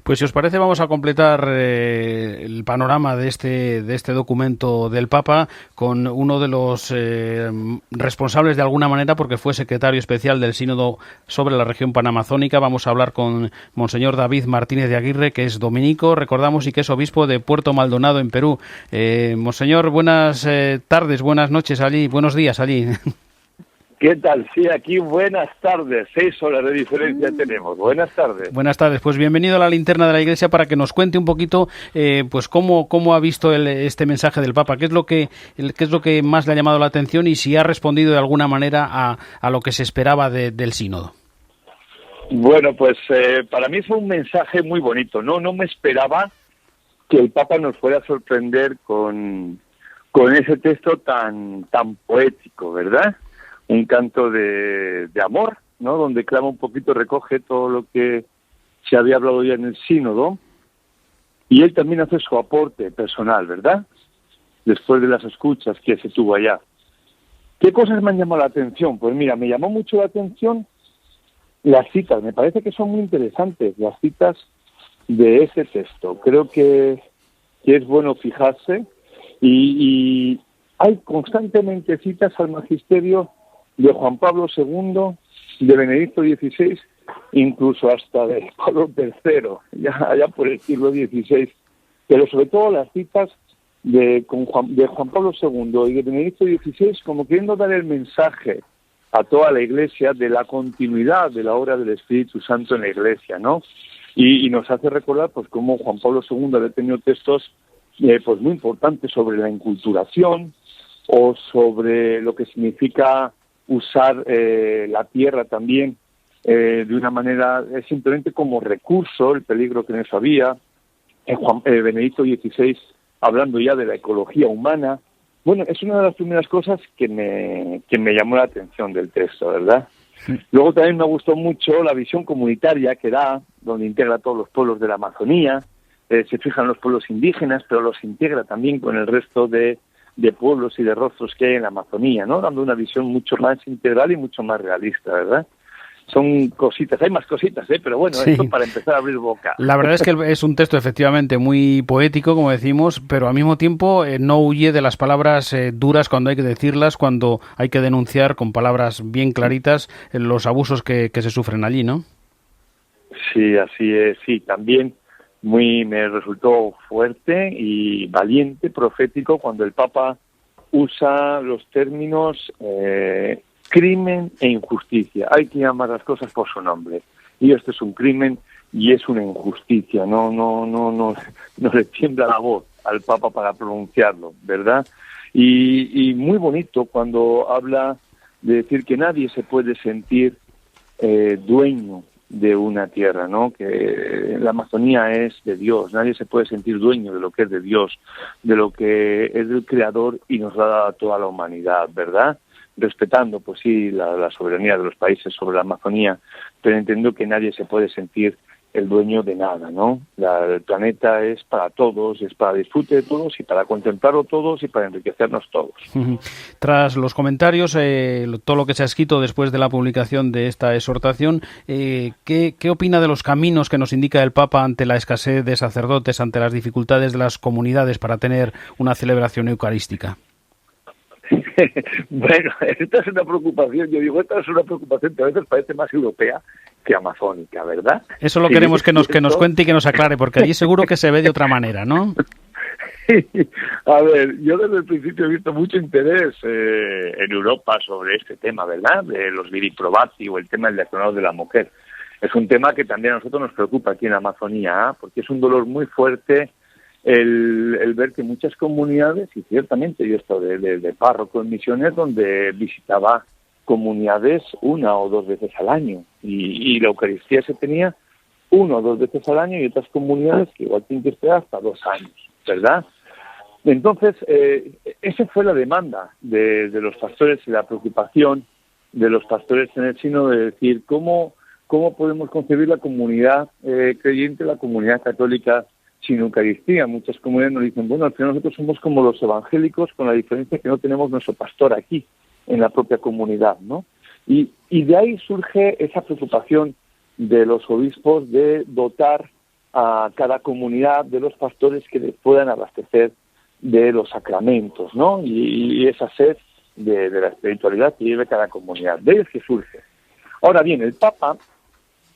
Pues si os parece vamos a completar el panorama de este documento del Papa con uno de los responsables de alguna manera, porque fue secretario especial del Sínodo sobre la región panamazónica. Vamos a hablar con Monseñor David Martínez de Aguirre, que es dominico, recordamos, y que es obispo de Puerto Maldonado, en Perú. Monseñor, buenas tardes, buenas noches allí, buenos días allí. ¿Qué tal? Sí, aquí buenas tardes, 6 horas de diferencia tenemos. Buenas tardes. Buenas tardes, pues bienvenido a la Linterna de la Iglesia para que nos cuente un poquito pues cómo ha visto este mensaje del Papa, qué es lo que más le ha llamado la atención y si ha respondido de alguna manera a lo que se esperaba del sínodo. Bueno, pues para mí fue un mensaje muy bonito. No me esperaba que el Papa nos fuera a sorprender con ese texto tan poético, ¿verdad? Un canto de amor, ¿no? Donde clama un poquito, recoge todo lo que se había hablado ya en el sínodo, y él también hace su aporte personal, ¿verdad? Después de las escuchas que se tuvo allá. ¿Qué cosas me han llamado la atención? Pues mira, me llamó mucho la atención las citas. Me parece que son muy interesantes las citas de ese texto. Creo que es bueno fijarse y hay constantemente citas al magisterio de Juan Pablo II, de Benedicto XVI, incluso hasta de Pablo III, ya por el siglo XVI, pero sobre todo las citas de Juan Pablo II y de Benedicto XVI, como queriendo dar el mensaje a toda la Iglesia de la continuidad de la obra del Espíritu Santo en la Iglesia, ¿no? Y nos hace recordar pues cómo Juan Pablo II había tenido textos pues muy importantes sobre la enculturación o sobre lo que significa usar la tierra también de una manera simplemente como recurso, el peligro que en eso había. Benedicto XVI hablando ya de la ecología humana. Bueno, es una de las primeras cosas que me llamó la atención del texto, ¿verdad? Sí. Luego también me gustó mucho la visión comunitaria que da, donde integra a todos los pueblos de la Amazonía, se fijan los pueblos indígenas, pero los integra también con el resto de pueblos y de rostros que hay en la Amazonía, ¿no? Dando una visión mucho más integral y mucho más realista, ¿verdad? Son cositas, hay más cositas, pero bueno, sí. Esto para empezar a abrir boca. La verdad es que es un texto efectivamente muy poético, como decimos, pero al mismo tiempo no huye de las palabras duras cuando hay que decirlas, cuando hay que denunciar con palabras bien claritas los abusos que se sufren allí, ¿no? Sí, así es, sí, también me resultó fuerte y valiente, profético, cuando el Papa usa los términos crimen e injusticia. Hay que llamar las cosas por su nombre. Y esto es un crimen y es una injusticia. No le tiembla la voz al Papa para pronunciarlo, ¿verdad? Y muy bonito cuando habla de decir que nadie se puede sentir dueño de una tierra, ¿no? Que la Amazonía es de Dios, nadie se puede sentir dueño de lo que es de Dios, de lo que es del Creador y nos da a toda la humanidad, ¿verdad? Respetando, pues sí, la soberanía de los países sobre la Amazonía, pero entiendo que nadie se puede sentir el dueño de nada, ¿no? El planeta es para todos, es para disfrute de todos y para contemplarlo todos y para enriquecernos todos. Tras los comentarios, todo lo que se ha escrito después de la publicación de esta exhortación, ¿qué opina de los caminos que nos indica el Papa ante la escasez de sacerdotes, ante las dificultades de las comunidades para tener una celebración eucarística? Bueno, esta es una preocupación, yo digo, esta es una preocupación que a veces parece más europea que amazónica, ¿verdad? Eso lo queremos que nos cuente y que nos aclare, porque allí seguro que se ve de otra manera, ¿no? A ver, yo desde el principio he visto mucho interés en Europa sobre este tema, ¿verdad? De los viriprobati o el tema del diaconado de la mujer. Es un tema que también a nosotros nos preocupa aquí en la Amazonía, ¿eh? Porque es un dolor muy fuerte el ver que muchas comunidades, y ciertamente yo he estado de párroco en misiones donde visitaba comunidades 1 o 2 veces al año, y la Eucaristía se tenía 1 o 2 veces al año, y otras comunidades que igual tienen que esperar hasta 2 años, ¿verdad? Entonces, esa fue la demanda de los pastores y la preocupación de los pastores en el sínodo de decir cómo podemos concebir la comunidad creyente, la comunidad católica sin Eucaristía. Muchas comunidades nos dicen, bueno, al final nosotros somos como los evangélicos, con la diferencia que no tenemos nuestro pastor aquí, en la propia comunidad, ¿no? Y de ahí surge esa preocupación de los obispos de dotar a cada comunidad de los pastores que les puedan abastecer de los sacramentos, ¿no? Y esa sed de la espiritualidad que vive cada comunidad. De ellos que surge. Ahora bien, el Papa,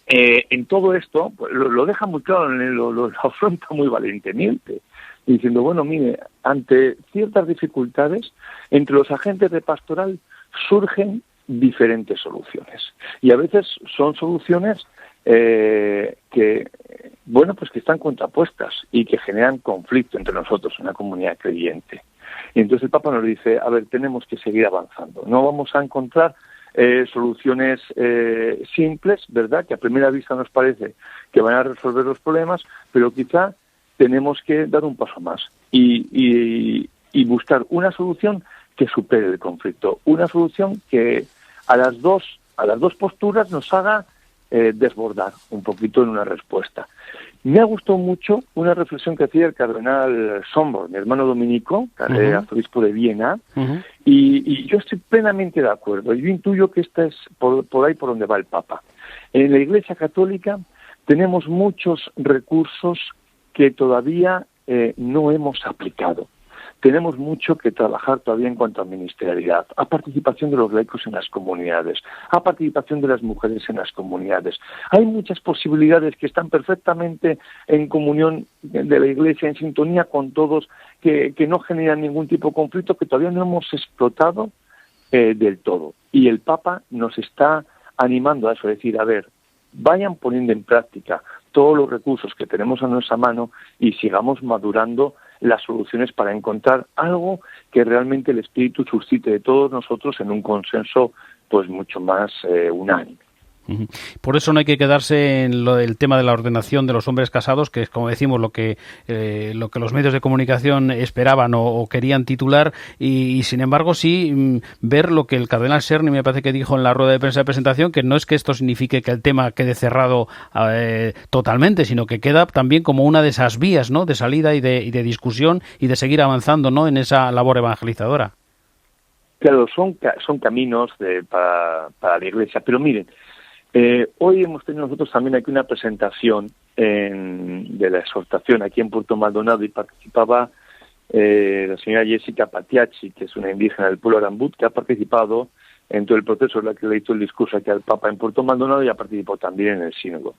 en todo esto, pues, lo deja muy claro, lo afronta muy valientemente, diciendo, bueno, mire, ante ciertas dificultades, entre los agentes de pastoral surgen diferentes soluciones. Y a veces son soluciones que están contrapuestas y que generan conflicto entre nosotros, una comunidad creyente. Y entonces el Papa nos dice, a ver, tenemos que seguir avanzando. No vamos a encontrar soluciones simples, ¿verdad?, que a primera vista nos parece que van a resolver los problemas, pero quizá tenemos que dar un paso más y buscar una solución que supere el conflicto, una solución que a las dos posturas nos haga desbordar un poquito en una respuesta. Me ha gustado mucho una reflexión que hacía el cardenal Sombor, mi hermano dominico, arzobispo de Viena, y yo estoy plenamente de acuerdo. Yo intuyo que esta es por ahí por donde va el Papa. En la Iglesia Católica tenemos muchos recursos que todavía no hemos aplicado. Tenemos mucho que trabajar todavía en cuanto a ministerialidad, a participación de los laicos en las comunidades, a participación de las mujeres en las comunidades. Hay muchas posibilidades que están perfectamente en comunión de la Iglesia, en sintonía con todos, que no generan ningún tipo de conflicto, que todavía no hemos explotado del todo. Y el Papa nos está animando a eso, es decir, a ver, vayan poniendo en práctica todos los recursos que tenemos a nuestra mano y sigamos madurando las soluciones para encontrar algo que realmente el Espíritu suscite de todos nosotros en un consenso pues mucho más unánime. Por eso no hay que quedarse en el tema de la ordenación de los hombres casados, que es, como decimos, lo que los medios de comunicación esperaban o querían titular, y sin embargo sí ver lo que el cardenal Czerny me parece que dijo en la rueda de prensa de presentación, que no es que esto signifique que el tema quede cerrado totalmente, sino que queda también como una de esas vías, ¿no?, de salida y de discusión y de seguir avanzando, ¿no?, en esa labor evangelizadora. Claro, son caminos para la Iglesia, pero miren, hoy hemos tenido nosotros también aquí una presentación de la exhortación aquí en Puerto Maldonado y participaba la señora Jessica Patiacci, que es una indígena del pueblo Arambut, que ha participado en todo el proceso, la que le hizo el discurso aquí al Papa en Puerto Maldonado y ha participado también en el sínodo.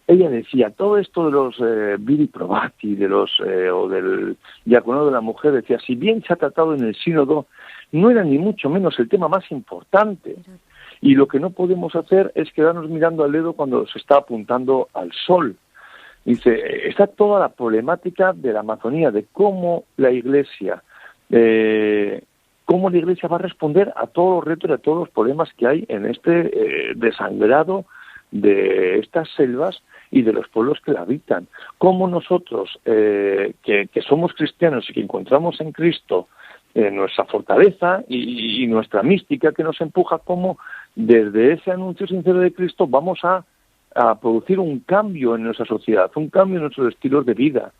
Ella decía, todo esto de los viri probati, o del diaconado de la mujer, decía, si bien se ha tratado en el sínodo, no era ni mucho menos el tema más importante. Y lo que no podemos hacer es quedarnos mirando al dedo cuando se está apuntando al sol. Dice, está toda la problemática de la Amazonía, de cómo la Iglesia va a responder a todos los retos y a todos los problemas que hay en este desangrado de estas selvas y de los pueblos que la habitan. Cómo nosotros, que somos cristianos y que encontramos en Cristo nuestra fortaleza y nuestra mística que nos empuja, como desde ese anuncio sincero de Cristo vamos a producir un cambio en nuestra sociedad, un cambio en nuestros estilos de vida,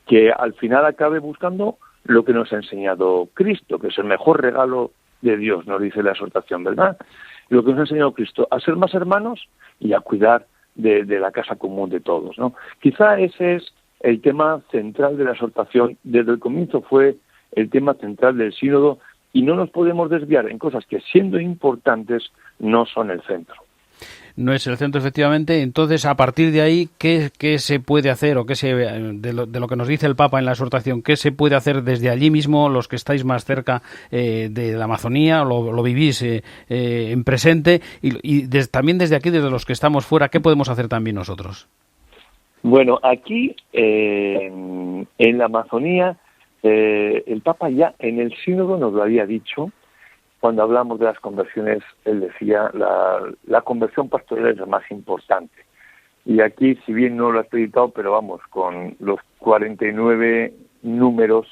que al final acabe buscando lo que nos ha enseñado Cristo, que es el mejor regalo de Dios, nos dice la exhortación, ¿verdad? Lo que nos ha enseñado Cristo, a ser más hermanos y a cuidar de la casa común de todos, ¿no? Quizá ese es el tema central de la exhortación, desde el comienzo fue el tema central del sínodo, y no nos podemos desviar en cosas que, siendo importantes, no son el centro. No es el centro, efectivamente. Entonces, a partir de ahí, ¿qué se puede hacer, o de lo que nos dice el Papa en la exhortación, qué se puede hacer desde allí mismo, los que estáis más cerca de la Amazonía, lo vivís en presente, y también desde aquí, desde los que estamos fuera, qué podemos hacer también nosotros? Bueno, aquí en la Amazonía, el Papa ya en el sínodo nos lo había dicho. Cuando hablamos de las conversiones, él decía, la conversión pastoral es la más importante. Y aquí, si bien no lo ha explicado, pero vamos, con los 49 números,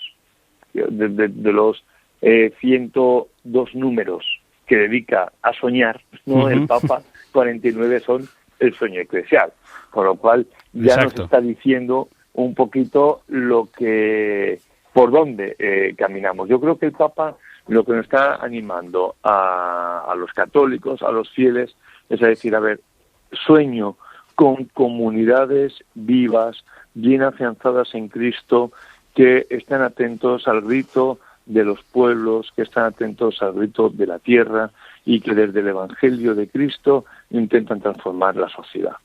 de los 102 números que dedica a soñar, ¿no? El Papa, 49 son el sueño eclesial. Con lo cual, ya Exacto. Nos está diciendo un poquito por dónde caminamos. Yo creo que el Papa lo que nos está animando a los católicos, a los fieles, es a decir, a ver, sueño con comunidades vivas, bien afianzadas en Cristo, que están atentos al grito de los pueblos, que están atentos al grito de la tierra y que desde el Evangelio de Cristo intentan transformar la sociedad.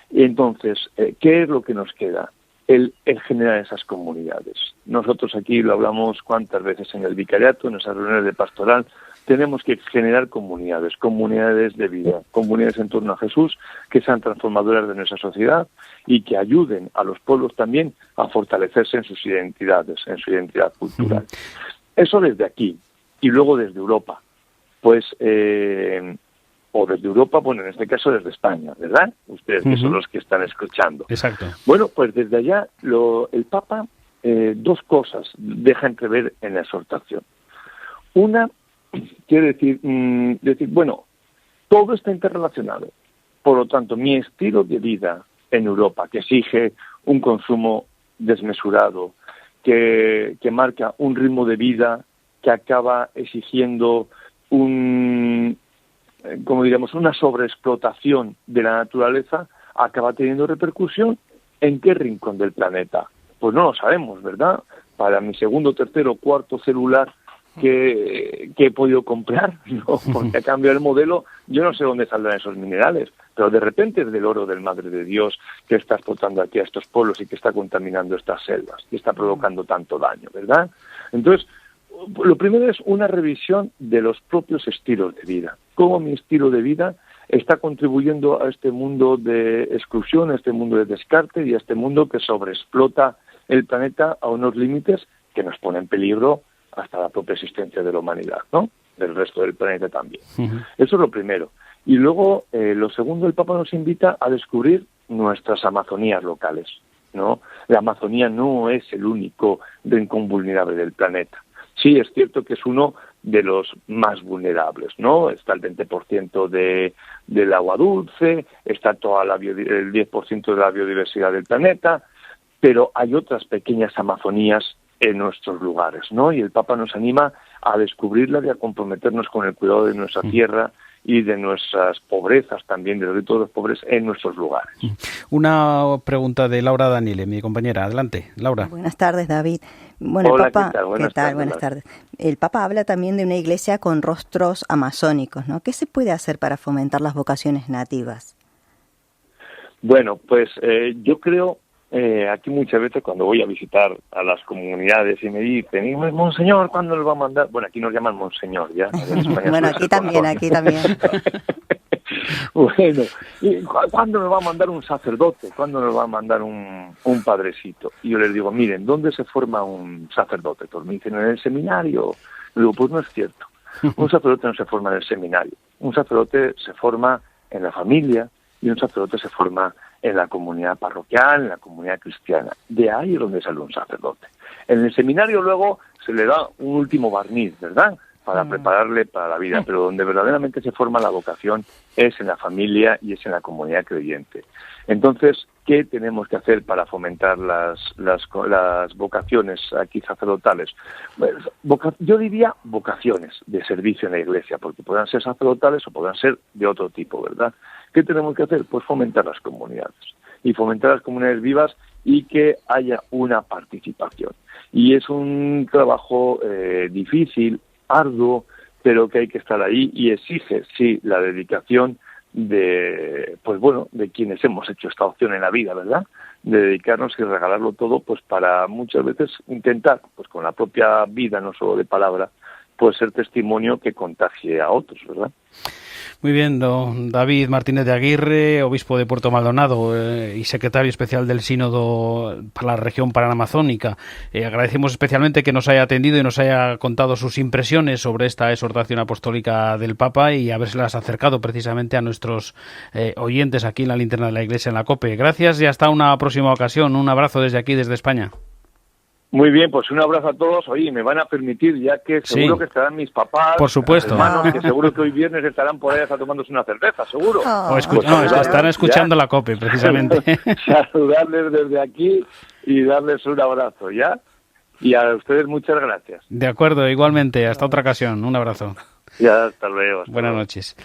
Y entonces, ¿qué es lo que nos queda? El generar esas comunidades. Nosotros aquí lo hablamos cuántas veces en el vicariato, en esas reuniones de pastoral, tenemos que generar comunidades de vida, comunidades en torno a Jesús, que sean transformadoras de nuestra sociedad y que ayuden a los pueblos también a fortalecerse en sus identidades, en su identidad cultural. Eso desde aquí, y luego desde Europa, pues, o desde Europa, bueno, en este caso desde España, ¿verdad? Ustedes que son los que están escuchando. Exacto. Bueno, pues desde allá el Papa dos cosas deja entrever en la exhortación. Una, quiere decir, bueno, todo está interrelacionado. Por lo tanto, mi estilo de vida en Europa, que exige un consumo desmesurado, que marca un ritmo de vida que acaba exigiendo una sobreexplotación de la naturaleza, acaba teniendo repercusión ¿en qué rincón del planeta? Pues no lo sabemos, ¿verdad? Para mi segundo, tercero, cuarto celular que he podido comprar, ¿no? Porque a cambio del modelo, yo no sé dónde saldrán esos minerales, pero de repente es del oro del Madre de Dios que está explotando aquí a estos pueblos y que está contaminando estas selvas, que está provocando tanto daño, ¿verdad? Entonces, lo primero es una revisión de los propios estilos de vida. Cómo mi estilo de vida está contribuyendo a este mundo de exclusión, a este mundo de descarte y a este mundo que sobreexplota el planeta a unos límites que nos pone en peligro hasta la propia existencia de la humanidad, ¿no? Del resto del planeta también. Eso es lo primero. Y luego, lo segundo, el Papa nos invita a descubrir nuestras Amazonías locales, ¿no? La Amazonía no es el único rincón vulnerable del planeta. Sí, es cierto que es uno de los más vulnerables, ¿no? Está el 20% del agua dulce, está toda el 10% de la biodiversidad del planeta, pero hay otras pequeñas Amazonías en nuestros lugares, ¿no? Y el Papa nos anima a descubrirlas y a comprometernos con el cuidado de nuestra tierra y de nuestras pobrezas también, de todos los pobres en nuestros lugares. Una pregunta de Laura Daniele, mi compañera. Adelante, Laura. Buenas tardes, David. Bueno, hola, el Papa, ¿qué tal? Buenas tardes. Buenas tardes. El Papa habla también de una iglesia con rostros amazónicos, ¿no? ¿Qué se puede hacer para fomentar las vocaciones nativas? Bueno, pues yo creo, aquí muchas veces cuando voy a visitar a las comunidades y me dicen, y Monseñor, ¿cuándo nos va a mandar? Bueno, aquí nos llaman Monseñor, ¿ya? Bueno, aquí también. Bueno, ¿y cuándo nos va a mandar un sacerdote? ¿Cuándo nos va a mandar un padrecito? Y yo les digo, miren, ¿dónde se forma un sacerdote? Pues me dicen, en el seminario. Le digo, pues no es cierto. Un sacerdote no se forma en el seminario. Un sacerdote se forma en la familia y un sacerdote se forma en la comunidad parroquial, en la comunidad cristiana. De ahí es donde sale un sacerdote. En el seminario luego se le da un último barniz, ¿verdad?, para prepararle para la vida, pero donde verdaderamente se forma la vocación es en la familia y es en la comunidad creyente. Entonces, ¿qué tenemos que hacer para fomentar las vocaciones aquí sacerdotales? Pues, yo diría vocaciones de servicio en la iglesia, porque puedan ser sacerdotales o puedan ser de otro tipo, ¿verdad? ¿Qué tenemos que hacer? Pues fomentar las comunidades, y fomentar las comunidades vivas y que haya una participación. Y es un trabajo difícil, arduo, pero que hay que estar ahí y exige, sí, la dedicación de quienes hemos hecho esta opción en la vida, ¿verdad? De dedicarnos y regalarlo todo, pues para muchas veces intentar, pues con la propia vida, no solo de palabra, pues ser testimonio que contagie a otros, ¿verdad? Muy bien, don David Martínez de Aguirre, obispo de Puerto Maldonado y secretario especial del Sínodo para la región panamazónica. Agradecemos especialmente que nos haya atendido y nos haya contado sus impresiones sobre esta exhortación apostólica del Papa y habérselas acercado precisamente a nuestros oyentes aquí en la Linterna de la Iglesia en la COPE. Gracias y hasta una próxima ocasión. Un abrazo desde aquí, desde España. Muy bien, pues un abrazo a todos. Oye, me van a permitir, ya que seguro que estarán mis papas, por supuesto, hermanos, que seguro que hoy viernes estarán por ahí hasta tomándose una cerveza, seguro. Estarán escuchando la COPE, precisamente. Saludarles desde aquí y darles un abrazo, ¿ya? Y a ustedes muchas gracias. De acuerdo, igualmente. Hasta otra ocasión. Un abrazo. Ya, hasta luego. Buenas noches.